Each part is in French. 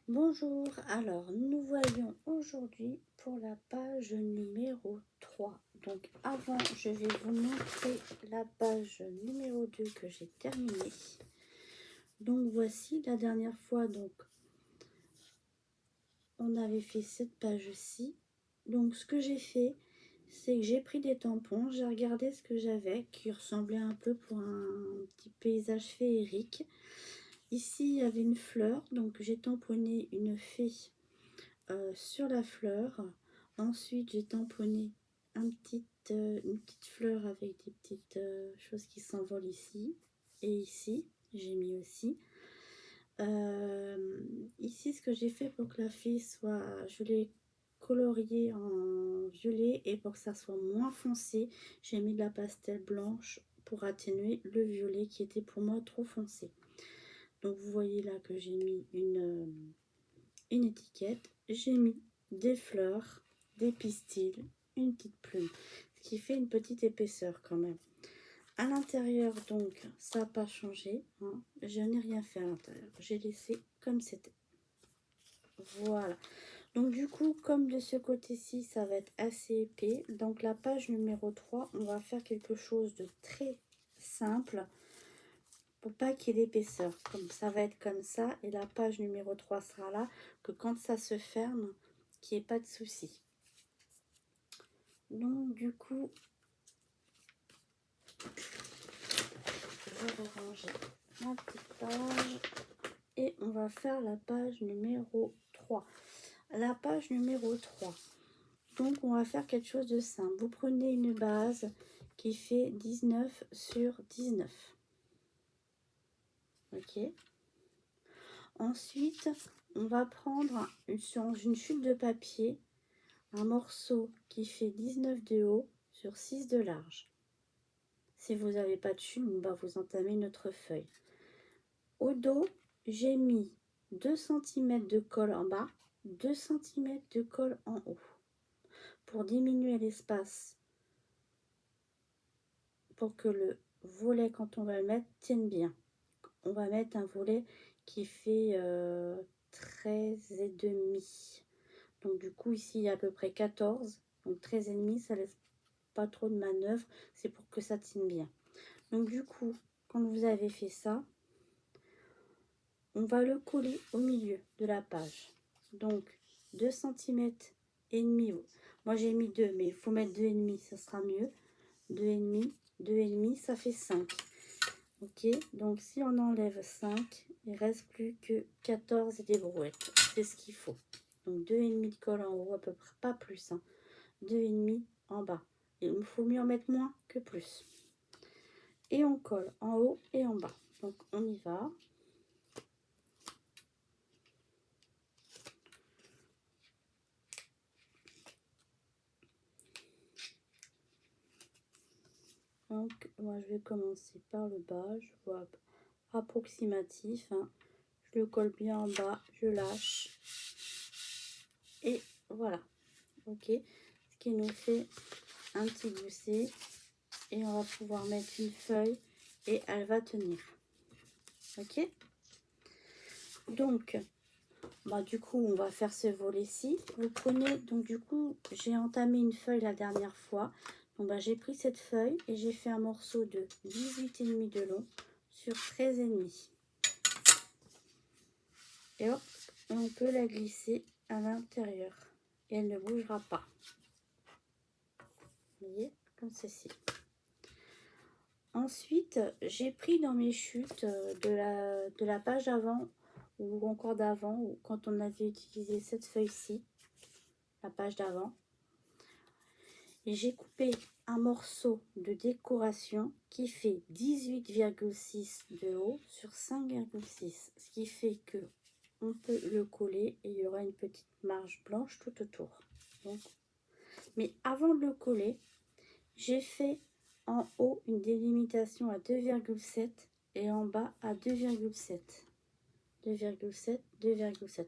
Bonjour, alors nous voyons aujourd'hui pour la page numéro 3. Donc avant, je vais vous montrer la page numéro 2 que j'ai terminée. Donc voici la dernière fois, donc on avait fait cette page-ci. Donc ce que j'ai fait, c'est que j'ai pris des tampons, j'ai regardé ce que j'avais qui ressemblait un peu pour un petit paysage féerique. Ici, il y avait une fleur, donc j'ai tamponné une fée sur la fleur. Ensuite, j'ai tamponné une petite fleur avec des petites choses qui s'envolent ici. Et ici, j'ai mis aussi. Ici, ce que j'ai fait pour que la fée soit... Je l'ai coloriée en violet et pour que ça soit moins foncé, j'ai mis de la pastel blanche pour atténuer le violet qui était pour moi trop foncé. Donc vous voyez là que j'ai mis une étiquette, j'ai mis des fleurs, des pistils, une petite plume, ce qui fait une petite épaisseur quand même. À l'intérieur, donc, ça n'a pas changé, hein. Je n'ai rien fait à l'intérieur, j'ai laissé comme c'était. Voilà. Donc du coup, comme de ce côté-ci, ça va être assez épais. Donc la page numéro 3, on va faire quelque chose de très simple pour pas qu'il y ait d'épaisseur. Comme ça va être comme ça, et la page numéro 3 sera là, que quand ça se ferme, qu'il n'y ait pas de souci. Donc du coup, je vais ranger ma petite page et on va faire la page numéro 3. La page numéro 3. Donc on va faire quelque chose de simple. Vous prenez une base qui fait 19 sur 19. Ok. Ensuite, on va prendre une chute de papier, un morceau qui fait 19 de haut sur 6 de large. Si vous n'avez pas de chute, vous entamez une autre feuille. Au dos, j'ai mis 2 cm de colle en bas, 2 cm de colle en haut. Pour diminuer l'espace, pour que le volet, quand on va le mettre, tienne bien. On va mettre un volet qui fait 13,5. Donc du coup, ici, il y a à peu près 14. Donc 13,5, ça laisse pas trop de manœuvre. C'est pour que ça tienne bien. Donc du coup, quand vous avez fait ça, on va le coller au milieu de la page. Donc 2 cm et demi. Moi j'ai mis 2, mais il faut mettre 2,5, ça sera mieux. 2,5, 2,5, ça fait 5. Ok, donc si on enlève 5, il reste plus que 14 et des brouettes. C'est ce qu'il faut. Donc 2,5 de colle en haut, à peu près, pas plus. 2,5 en bas. Il faut mieux en mettre moins que plus. Et on colle en haut et en bas. Donc on y va. Donc moi je vais commencer par le bas. Je vois approximatif. Je le colle bien en bas. Je lâche. Et voilà. Ok. Ce qui nous fait un petit gousset. Et on va pouvoir mettre une feuille et elle va tenir. Ok. Donc du coup on va faire ce volet-ci. Vous prenez, donc du coup j'ai entamé une feuille la dernière fois. Donc j'ai pris cette feuille et j'ai fait un morceau de 18,5 de long sur 13,5. Et hop, on peut la glisser à l'intérieur et elle ne bougera pas. Vous voyez, comme ceci. Ensuite, j'ai pris dans mes chutes de la page avant ou encore d'avant, ou quand on avait utilisé cette feuille-ci, la page d'avant, et j'ai coupé un morceau de décoration qui fait 18,6 de haut sur 5,6, ce qui fait que on peut le coller et il y aura une petite marge blanche tout autour. Donc, mais avant de le coller, j'ai fait en haut une délimitation à 2,7 et en bas à 2,7. 2,7, 2,7.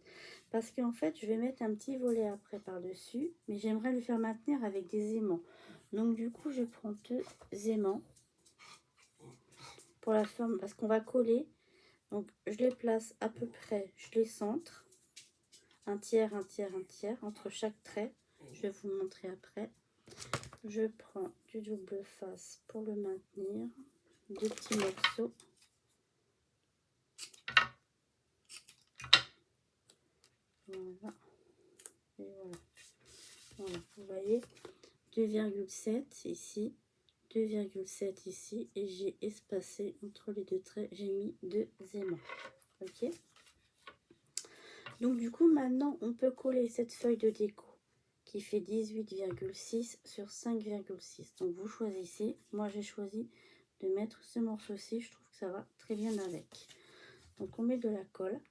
Parce qu'en fait, je vais mettre un petit volet après par-dessus, mais j'aimerais le faire maintenir avec des aimants. Donc du coup, je prends 2 aimants pour la forme, parce qu'on va coller. Donc je les place à peu près, je les centre. un tiers, un tiers, un tiers entre chaque trait. Je vais vous montrer après. Je prends du double face pour le maintenir, des petits morceaux. Voilà. Et voilà. Voilà, vous voyez, 2,7 ici, 2,7 ici, et j'ai espacé entre les deux traits, j'ai mis 2 aimants. Ok. Donc du coup, maintenant, on peut coller cette feuille de déco qui fait 18,6 sur 5,6. Donc vous choisissez. Moi, j'ai choisi de mettre ce morceau-ci. Je trouve que ça va très bien avec. Donc on met de la colle.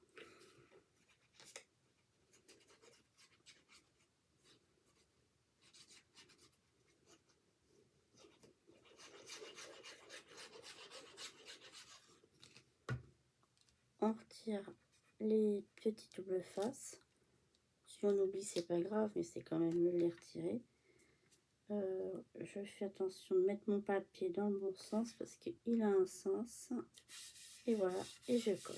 On retire les petits double faces. Si on oublie, c'est pas grave, mais c'est quand même mieux de les retirer. Je fais attention de mettre mon papier dans le bon sens parce qu'il a un sens. Et voilà, et je colle.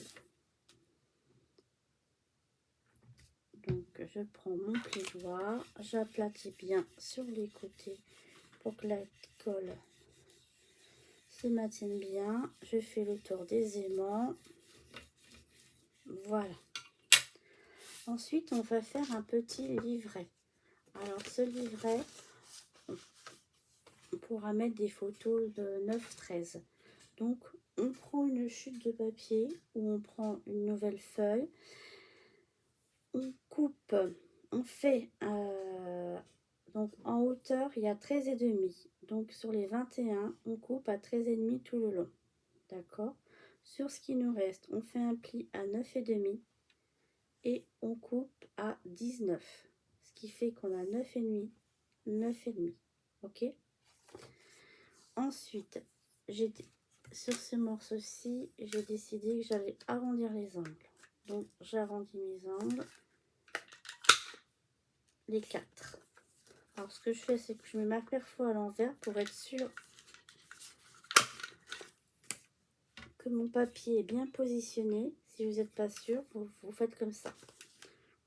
Donc je prends mon plaidoir, j'aplatis bien sur les côtés pour que la colle se maintienne bien. Je fais le tour des aimants. Voilà. Ensuite, on va faire un petit livret. Alors ce livret, on pourra mettre des photos de 9-13. Donc on prend une chute de papier ou on prend une nouvelle feuille. On coupe, on fait donc en hauteur il y a 13,5. Donc sur les 21, on coupe à 13,5 tout le long. D'accord. Sur ce qui nous reste, on fait un pli à 9,5 et on coupe à 19. Ce qui fait qu'on a 9,5, 9,5. Ok. Ensuite, sur ce morceau-ci, j'ai décidé que j'allais arrondir les angles. Donc j'arrondis mes angles. Les 4. Alors ce que je fais, c'est que je mets ma perfo à l'envers pour être sûr que mon papier est bien positionné. Si vous n'êtes pas sûr, vous faites comme ça.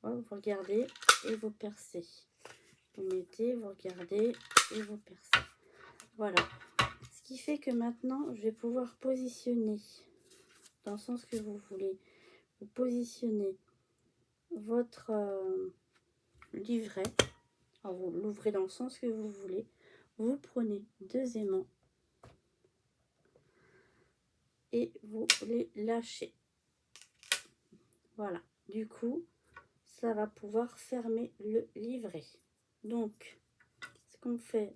Voilà, vous regardez et vous percez. Vous mettez, vous regardez et vous percez. Voilà. Ce qui fait que maintenant, je vais pouvoir positionner dans le sens que vous voulez. Vous positionnez votre livret. Alors, vous l'ouvrez dans le sens que vous voulez. Vous prenez 2 aimants et vous les lâchez. Voilà. Du coup, ça va pouvoir fermer le livret. Donc, ce qu'on fait,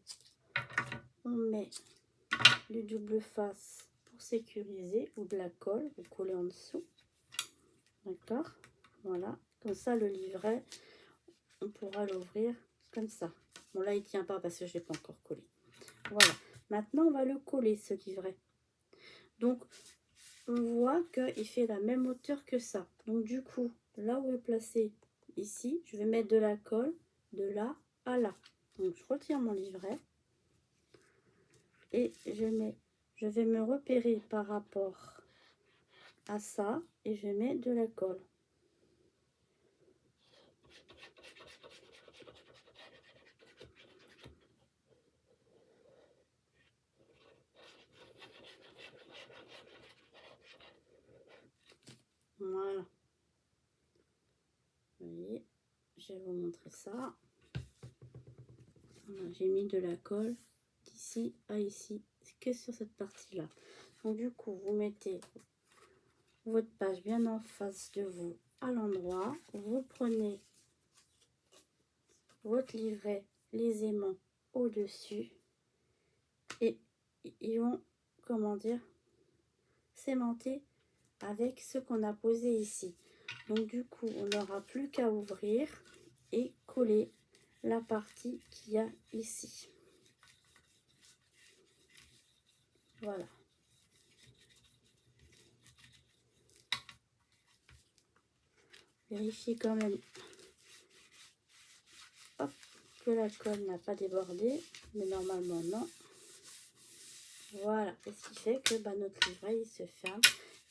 on met du double face pour sécuriser ou de la colle. Vous collez en dessous. D'accord. Voilà. Comme ça, le livret, on pourra l'ouvrir comme ça. Bon, là, il tient pas parce que je l'ai pas encore collé. Voilà. Maintenant, on va le coller, ce livret. Donc, on voit qu'il fait la même hauteur que ça. Donc, du coup, là où est placé ici, je vais mettre de la colle de là à là. Donc, je retire mon livret et je vais me repérer par rapport à ça et je mets de la colle. Voilà. Vous voyez, je vais vous montrer ça. Voilà, j'ai mis de la colle d'ici à ici, que sur cette partie-là. Donc du coup, vous mettez votre page bien en face de vous à l'endroit. Vous prenez votre livret, les aimants au-dessus et ils vont, comment dire, s'aimanter avec ce qu'on a posé ici. Donc du coup, on n'aura plus qu'à ouvrir et coller la partie qu'il y a ici. Voilà. Vérifiez quand même, hop, que la colle n'a pas débordé, mais normalement non. Voilà, et ce qui fait que notre livret il se ferme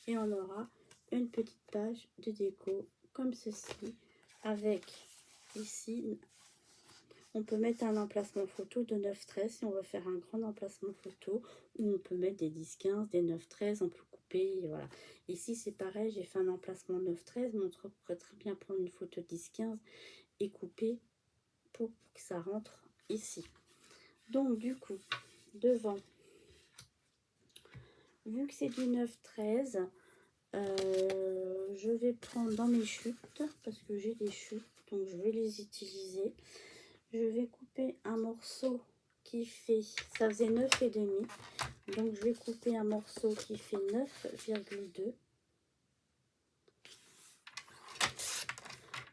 et on aura une petite page de déco comme ceci avec ici, on peut mettre un emplacement photo de 9-13 si on veut faire un grand emplacement photo, ou on peut mettre des 10-15, des 9-13, on peut couper, voilà. Ici c'est pareil, j'ai fait un emplacement 9-13, mais on pourrait très bien prendre une photo 10-15 et couper pour que ça rentre ici. Donc du coup, devant, vu que c'est du 9-13, je vais prendre dans mes chutes, parce que j'ai des chutes, donc je vais les utiliser. Je vais couper un morceau qui fait, ça faisait 9,5, donc je vais couper un morceau qui fait 9,2.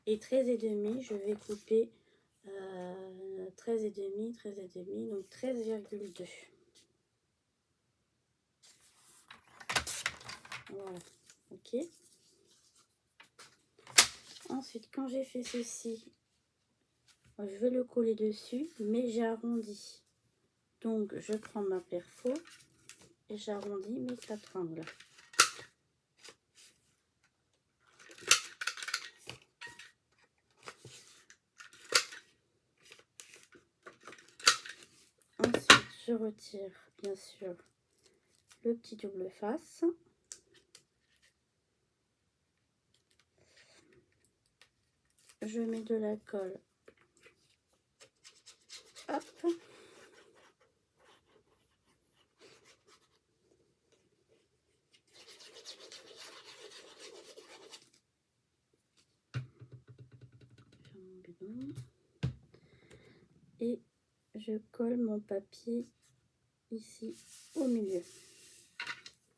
Et 13,5, je vais couper 13,5, donc 13,2. Voilà, ok. Ensuite, quand j'ai fait ceci, je vais le coller dessus, mais j'ai arrondi. Donc, je prends ma perfo et j'arrondis mes 4 angles. Ensuite, je retire, bien sûr, le petit double face. Je mets de la colle. Hop. Et je colle mon papier ici au milieu.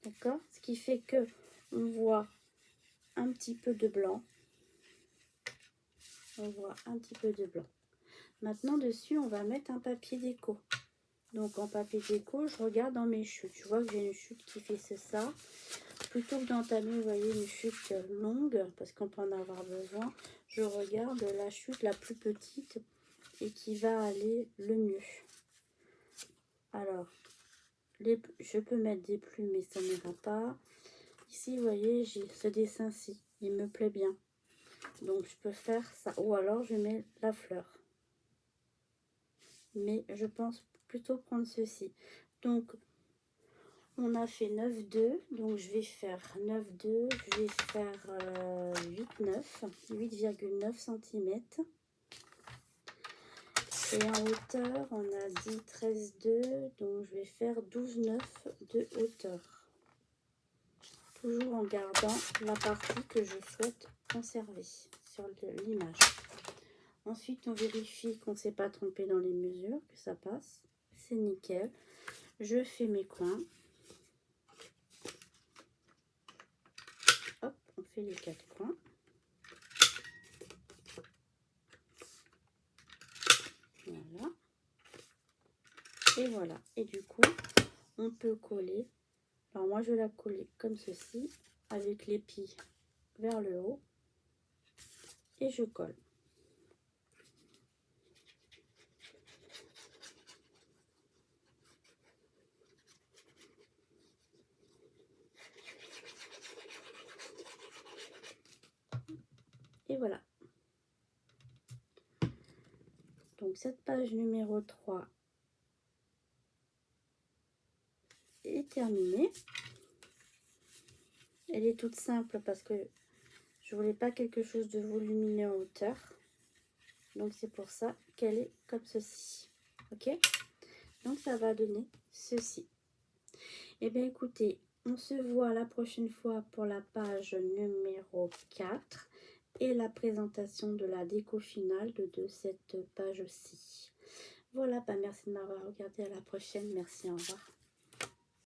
D'accord? Ce qui fait que on voit un petit peu de blanc. On voit un petit peu de blanc. Maintenant, dessus, on va mettre un papier déco. Donc, en papier déco, je regarde dans mes chutes. Je vois que j'ai une chute qui fait ça. Plutôt que d'entamer, vous voyez, une chute longue, parce qu'on peut en avoir besoin, je regarde la chute la plus petite et qui va aller le mieux. Alors, je peux mettre des plumes, mais ça n'ira pas. Ici, vous voyez, j'ai ce dessin-ci. Il me plaît bien. Donc, je peux faire ça. Ou alors, je mets la fleur. Mais je pense plutôt prendre ceci. Donc, on a fait 9,2. Donc, je vais faire 9,2. Je vais faire 8,9 cm. Et en hauteur, on a dit 13,2. Donc, je vais faire 12,9 de hauteur. Toujours en gardant la partie que je souhaite conserver sur l'image. Ensuite, on vérifie qu'on ne s'est pas trompé dans les mesures, que ça passe. C'est nickel. Je fais mes coins. Hop, on fait les 4 coins. Voilà. Et voilà. Et du coup, on peut coller. Alors moi, je vais la coller comme ceci, avec les plis vers le haut. Et je colle. Et voilà. Donc cette page numéro 3 est terminée. Elle est toute simple parce que je voulais pas quelque chose de volumineux en hauteur. Donc c'est pour ça qu'elle est comme ceci. Ok? Donc ça va donner ceci. Et bien écoutez, on se voit la prochaine fois pour la page numéro 4 et la présentation de la déco finale de cette page-ci. Voilà, merci de m'avoir regardé. À la prochaine. Merci, au revoir.